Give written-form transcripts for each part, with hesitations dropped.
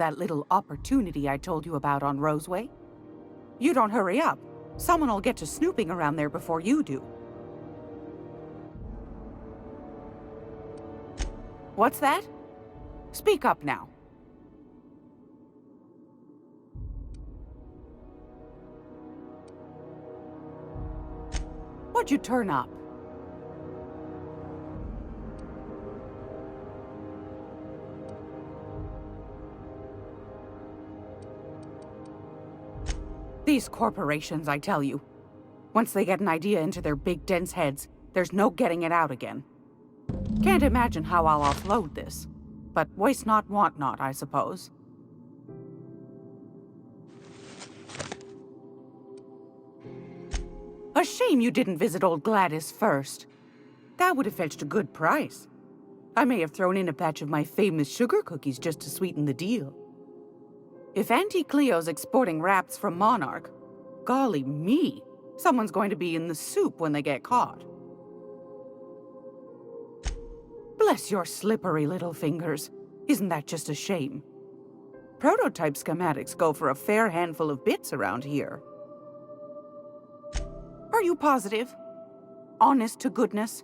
That little opportunity I told you about on Roseway? You don't hurry up, someone will get to snooping around there before you do. What's that? Speak up now. What'd you turn up? These corporations, I tell you. Once they get an idea into their big dense heads, there's no getting it out again. Can't imagine how I'll offload this. But waste not, want not, I suppose. A shame you didn't visit old Gladys first. That would have fetched a good price. I may have thrown in a batch of my famous sugar cookies just to sweeten the deal. If Auntie Cleo's exporting wraps from Monarch, golly me, someone's going to be in the soup when they get caught. Bless your slippery little fingers. Isn't that just a shame? Prototype schematics go for a fair handful of bits around here. Are you positive? Honest to goodness?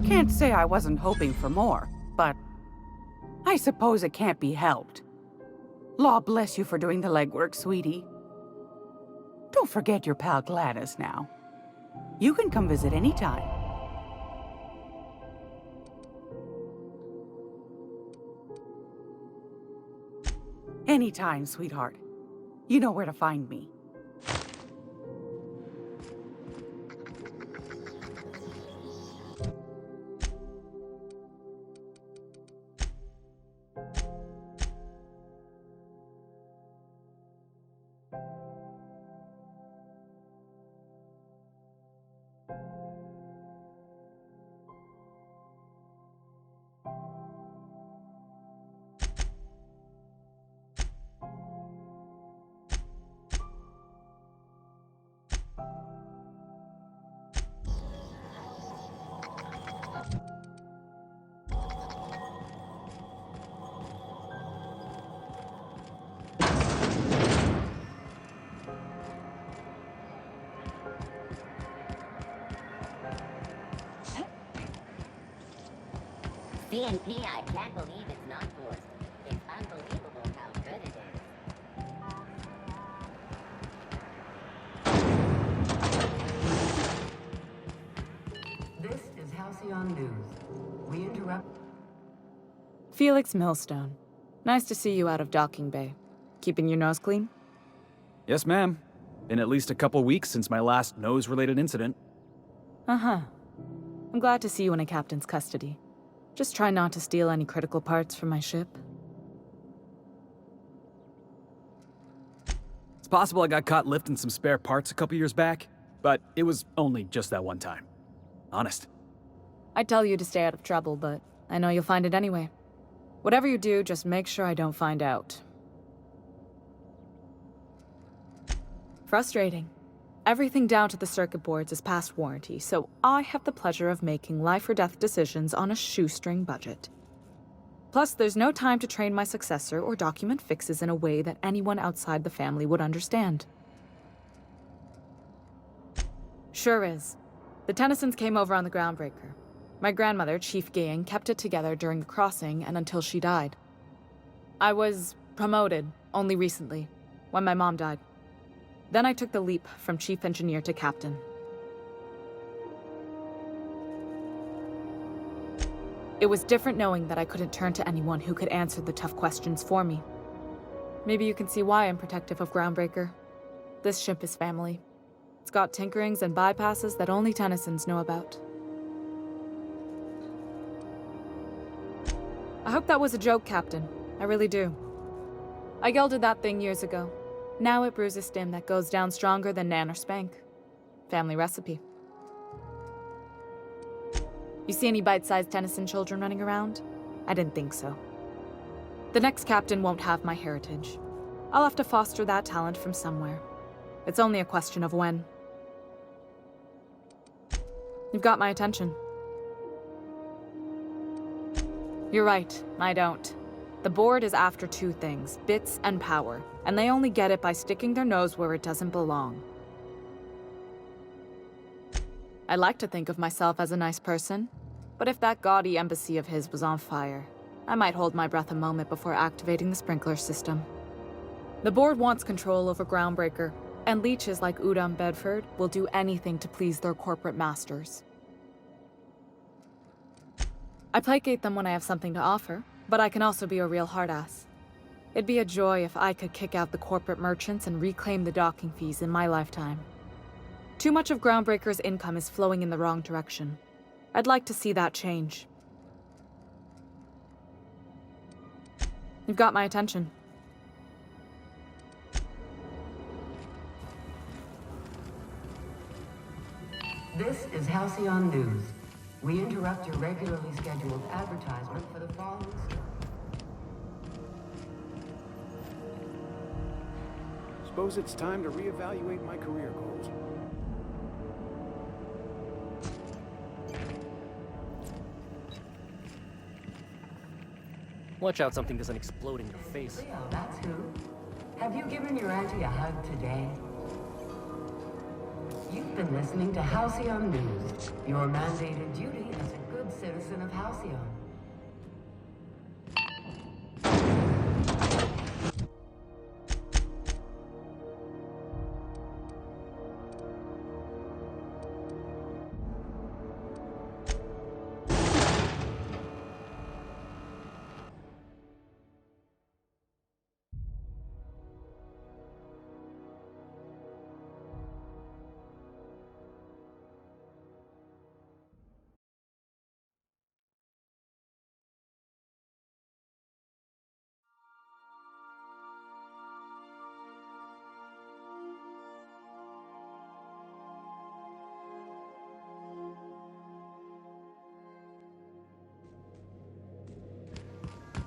Can't say I wasn't hoping for more, but I suppose it can't be helped. Law bless you for doing the legwork, sweetie. Don't forget your pal Gladys now. You can come visit anytime. Anytime, sweetheart. You know where to find me. CNP, I can't believe it's not forced. It's unbelievable how good it is. This is Halcyon News. We interrupt. Felix Millstone. Nice to see you out of docking bay. Keeping your nose clean? Yes, ma'am. Been at least a couple weeks since my last nose-related incident. Uh-huh. I'm glad to see you in a captain's custody. Just try not to steal any critical parts from my ship. It's possible I got caught lifting some spare parts a couple years back, but it was only just that one time. Honest. I'd tell you to stay out of trouble, but I know you'll find it anyway. Whatever you do, just make sure I don't find out. Frustrating. Everything down to the circuit boards is past warranty, so I have the pleasure of making life-or-death decisions on a shoestring budget. Plus, there's no time to train my successor or document fixes in a way that anyone outside the family would understand. Sure is. The Tennysons came over on the Groundbreaker. My grandmother, Chief Gaying, kept it together during the crossing and until she died. I was promoted only recently, when my mom died. Then I took the leap from chief engineer to captain. It was different knowing that I couldn't turn to anyone who could answer the tough questions for me. Maybe you can see why I'm protective of Groundbreaker. This ship is family. It's got tinkerings and bypasses that only Tennysons know about. I hope that was a joke, Captain. I really do. I gelded that thing years ago. Now it brews a stem that goes down stronger than Nan or Spank. Family recipe. You see any bite-sized Tennyson children running around? I didn't think so. The next captain won't have my heritage. I'll have to foster that talent from somewhere. It's only a question of when. You've got my attention. You're right, I don't. The board is after two things, bits and power, and they only get it by sticking their nose where it doesn't belong. I like to think of myself as a nice person, but if that gaudy embassy of his was on fire, I might hold my breath a moment before activating the sprinkler system. The board wants control over Groundbreaker, and leeches like Udom Bedford will do anything to please their corporate masters. I placate them when I have something to offer, but I can also be a real hard-ass. It'd be a joy if I could kick out the corporate merchants and reclaim the docking fees in my lifetime. Too much of Groundbreaker's income is flowing in the wrong direction. I'd like to see that change. You've got my attention. This is Halcyon News. We interrupt your regularly scheduled advertisement for the following story. Suppose it's time to reevaluate my career goals. Watch out something doesn't explode in your face. Leo, that's who. Have you given your auntie a hug today? You've been listening to Halcyon News, your mandated duty as a good citizen of Halcyon.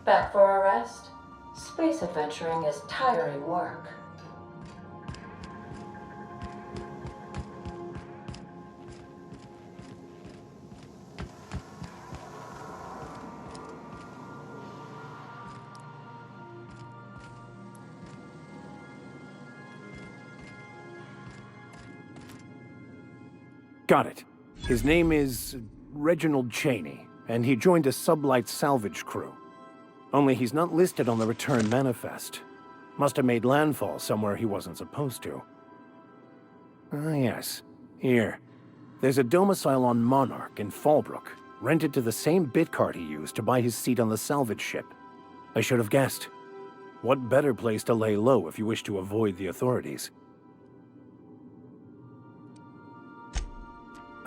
Back for a rest? Space adventuring is tiring work. Got it. His name is Reginald Cheney, and he joined a sublight salvage crew. Only he's not listed on the return manifest. Must have made landfall somewhere he wasn't supposed to. Ah, yes. Here. There's a domicile on Monarch in Fallbrook, rented to the same bit card he used to buy his seat on the salvage ship. I should have guessed. What better place to lay low if you wish to avoid the authorities?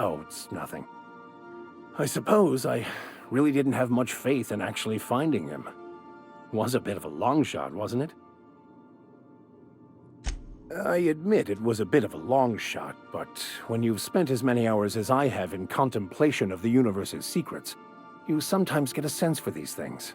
Oh, it's nothing. I suppose I really didn't have much faith in actually finding him. Was a bit of a long shot, wasn't it? I admit it was a bit of a long shot, but when you've spent as many hours as I have in contemplation of the universe's secrets, you sometimes get a sense for these things.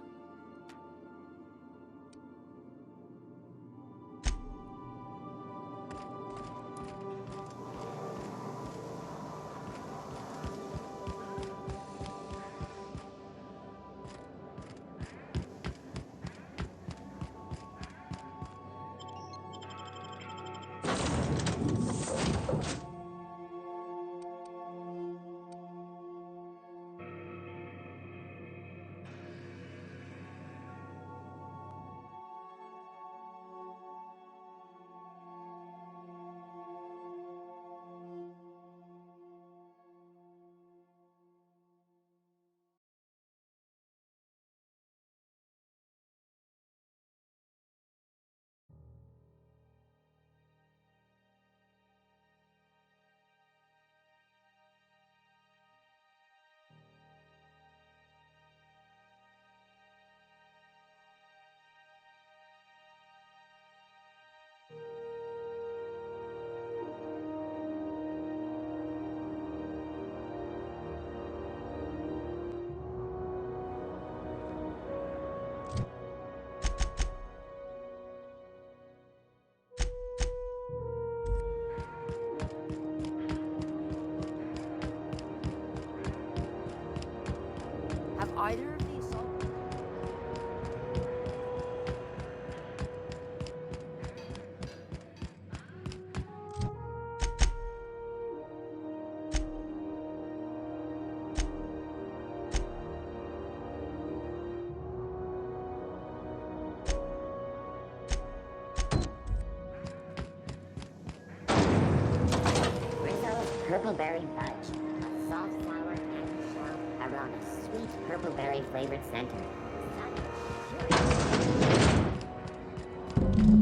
purple berry fudge. A soft, sour candy shell around a sweet purple berry flavored center.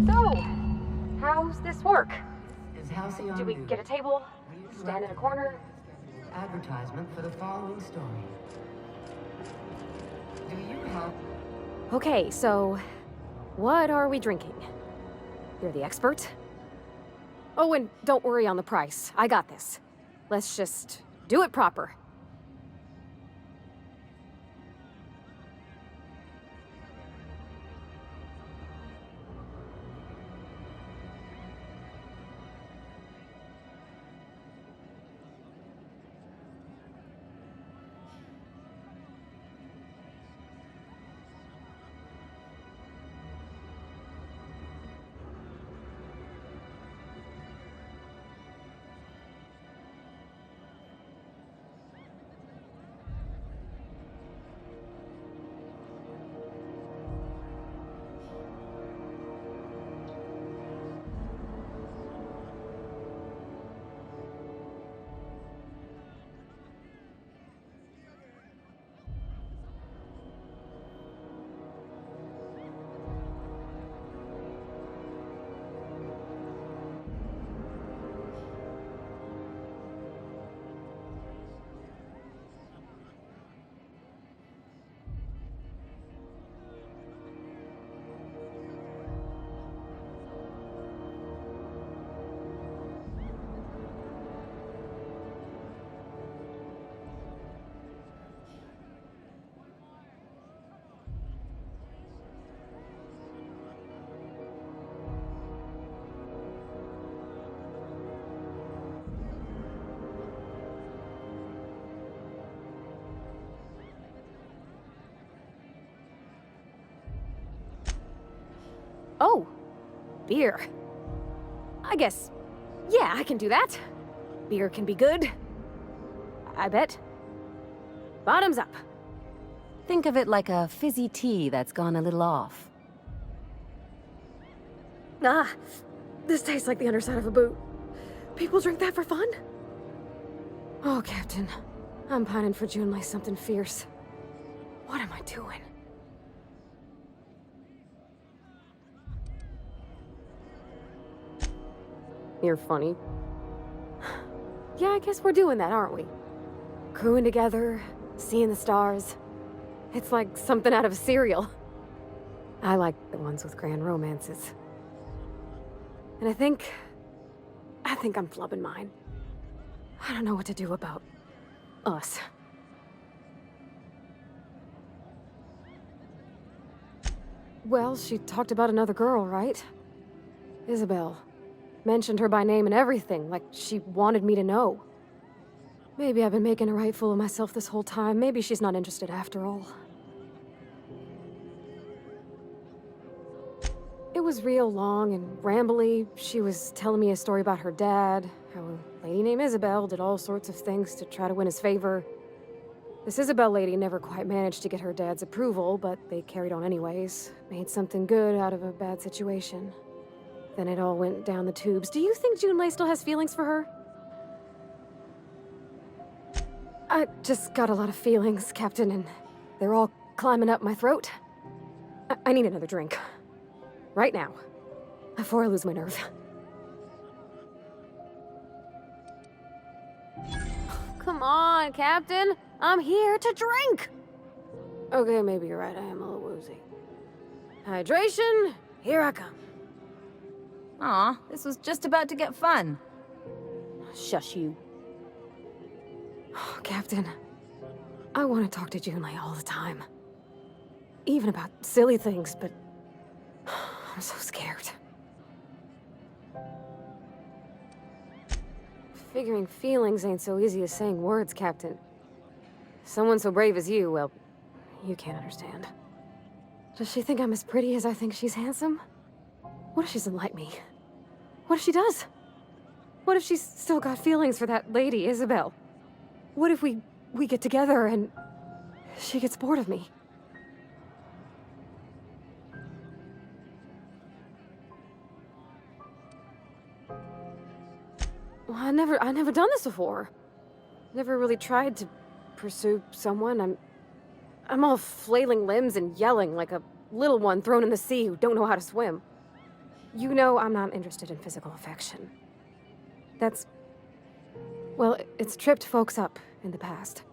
So, how's this work? Is Halcyon Do we News. get a table? Stand in a corner? Advertisement for the following story. Do you have... Okay, so what are we drinking? You're the expert? Oh, and don't worry on the price. I got this. Let's just do it proper. Oh, beer. I guess, yeah, I can do that. Beer can be good. I bet. Bottoms up. Think of it like a fizzy tea that's gone a little off. Ah, this tastes like the underside of a boot. People drink that for fun? Oh, Captain. I'm pining for June like something fierce. What am I doing? You're funny. Yeah, I guess we're doing that, aren't we? Crewing together, seeing the stars. It's like something out of a serial. I like the ones with grand romances. And I think I'm flubbing mine. I don't know what to do about us. Well, she talked about another girl, right? Isabel. Mentioned her by name and everything, like she wanted me to know. Maybe I've been making a right fool of myself this whole time. Maybe she's not interested after all. It was real long and rambly. She was telling me a story about her dad, how a lady named Isabel did all sorts of things to try to win his favor. This Isabel lady never quite managed to get her dad's approval, but they carried on anyways. Made something good out of a bad situation. Then it all went down the tubes. Do you think Junlei still has feelings for her? I just got a lot of feelings, Captain, and they're all climbing up my throat. I need another drink. Right now. Before I lose my nerve. Come on, Captain. I'm here to drink! Okay, maybe you're right. I am a little woozy. Hydration, here I come. Aw, this was just about to get fun. Shush you. Oh, Captain, I want to talk to Junlei all the time. Even about silly things, but I'm so scared. Figuring feelings ain't so easy as saying words, Captain. Someone so brave as you, well, you can't understand. Does she think I'm as pretty as I think she's handsome? What if she doesn't like me? What if she does? What if she's still got feelings for that lady, Isabel? What if we get together and she gets bored of me? Well, I never done this before. Never really tried to pursue someone. I'm all flailing limbs and yelling like a little one thrown in the sea who don't know how to swim. You know I'm not interested in physical affection. Well, it's tripped folks up in the past.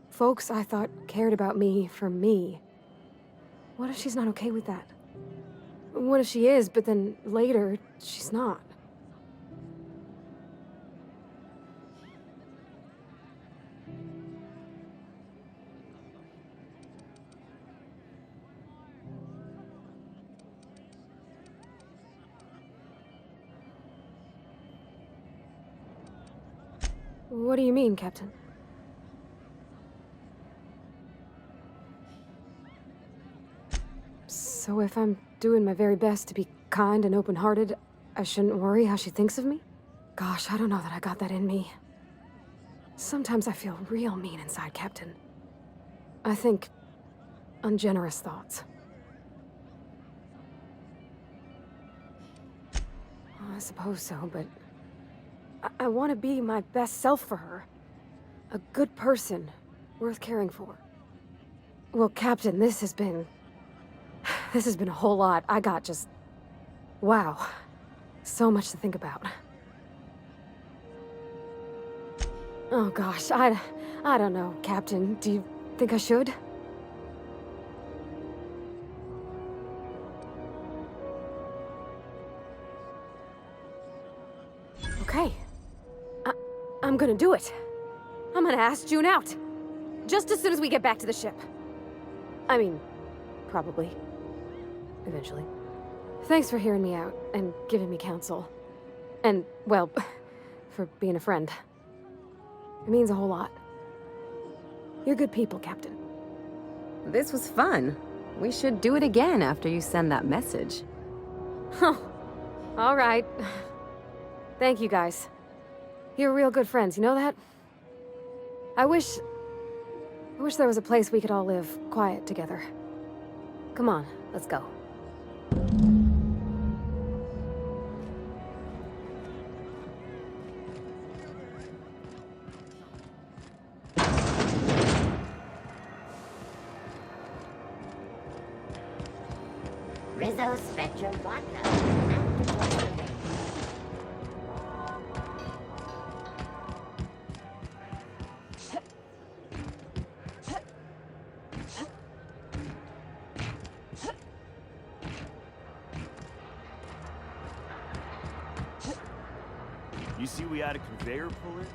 Folks I thought cared about me for me. What if she's not okay with that? What if she is, but then later, she's not? What do you mean, Captain? So if I'm doing my very best to be kind and open-hearted, I shouldn't worry how she thinks of me? Gosh, I don't know that I got that in me. Sometimes I feel real mean inside, Captain. I think ungenerous thoughts. I suppose so, but I want to be my best self for her. A good person, worth caring for. Well, Captain, this has been a whole lot. I got just... wow. So much to think about. Oh gosh, I don't know, Captain. Do you think I should? Okay. I'm gonna do it. I'm gonna ask June out. Just as soon as we get back to the ship. I mean, probably. Eventually. Thanks for hearing me out and giving me counsel. And, well, for being a friend. It means a whole lot. You're good people, Captain. This was fun. We should do it again after you send that message. Huh. All right. Thank you, guys. You're real good friends, you know that? I wish there was a place we could all live quiet together. Come on, let's go. Rizzo Spectrum Vodka. You see we had a conveyor pull in?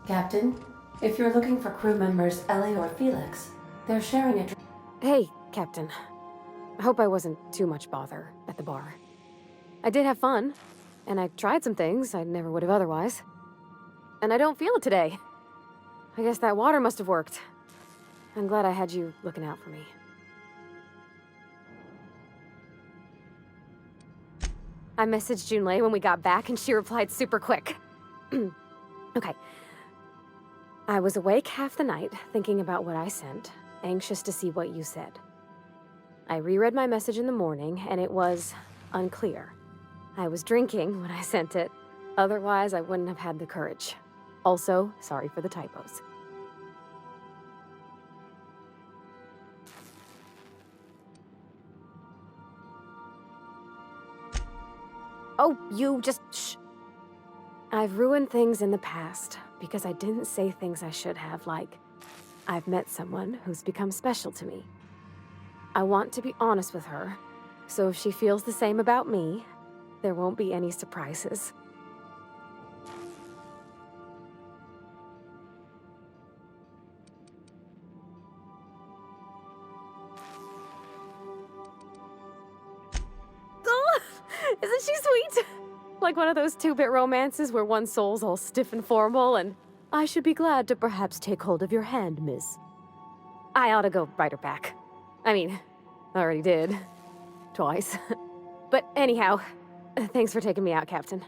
Captain, if you're looking for crew members Ellie or Felix, they're sharing a... Hey, Captain. I hope I wasn't too much bother at the bar. I did have fun, and I tried some things I never would have otherwise. And I don't feel it today. I guess that water must have worked. I'm glad I had you looking out for me. I messaged Junlei when we got back, and she replied super quick. Okay. I was awake half the night, thinking about what I sent, anxious to see what you said. I reread my message in the morning, and it was unclear. I was drinking when I sent it. Otherwise, I wouldn't have had the courage. Also, sorry for the typos. Oh, you just shh. I've ruined things in the past because I didn't say things I should have, like, I've met someone who's become special to me. I want to be honest with her, so if she feels the same about me, there won't be any surprises. Isn't she sweet? Like one of those two-bit romances where one soul's all stiff and formal and, I should be glad to perhaps take hold of your hand, miss. I ought to go write her back. I mean, I already did. Twice. But anyhow, thanks for taking me out, Captain.